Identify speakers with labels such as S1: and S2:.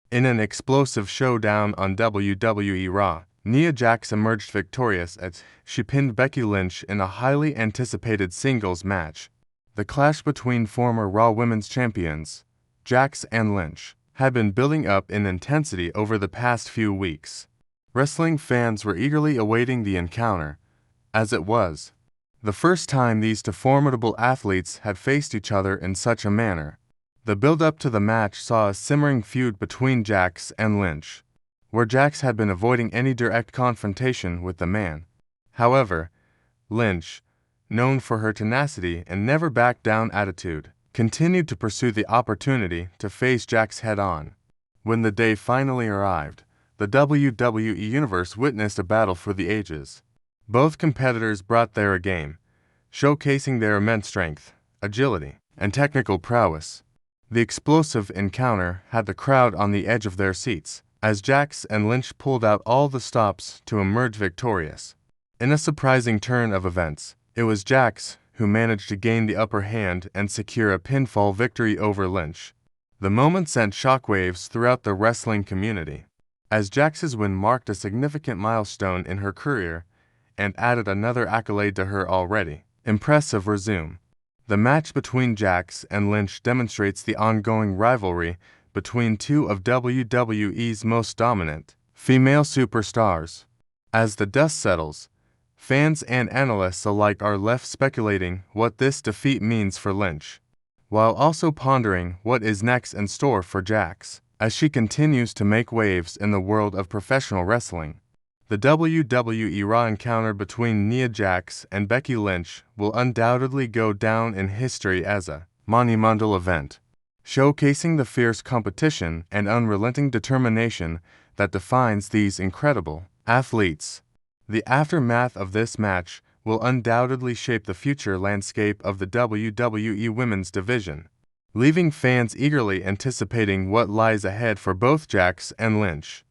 S1: In an explosive showdown on WWE Raw, Nia Jax emerged victorious as she pinned Becky Lynch in a highly anticipated singles match. The clash between former Raw Women's Champions, Jax and Lynch, had been building up in intensity over the past few weeks. Wrestling fans were eagerly awaiting the encounter, as it was the first time these two formidable athletes had faced each other in such a manner. The build-up to the match saw a simmering feud between Jax and Lynch, where Jax had been avoiding any direct confrontation with the man. However, Lynch, known for her tenacity and never-back-down attitude, continued to pursue the opportunity to face Jax head-on. When the day finally arrived, the WWE Universe witnessed a battle for the ages. Both competitors brought their A game, showcasing their immense strength, agility, and technical prowess. The explosive encounter had the crowd on the edge of their seats, as Jax and Lynch pulled out all the stops to emerge victorious. In a surprising turn of events, it was Jax who managed to gain the upper hand and secure a pinfall victory over Lynch. The moment sent shockwaves throughout the wrestling community, as Jax's win marked a significant milestone in her career and added another accolade to her already impressive resume. The match between Jax and Lynch demonstrates the ongoing rivalry between two of WWE's most dominant female superstars. As the dust settles, fans and analysts alike are left speculating what this defeat means for Lynch, while also pondering what is next in store for Jax, as she continues to make waves in the world of professional wrestling. The WWE Raw encounter between Nia Jax and Becky Lynch will undoubtedly go down in history as a monumental event, showcasing the fierce competition and unrelenting determination that defines these incredible athletes. The aftermath of this match will undoubtedly shape the future landscape of the WWE Women's division, leaving fans eagerly anticipating what lies ahead for both Jax and Lynch.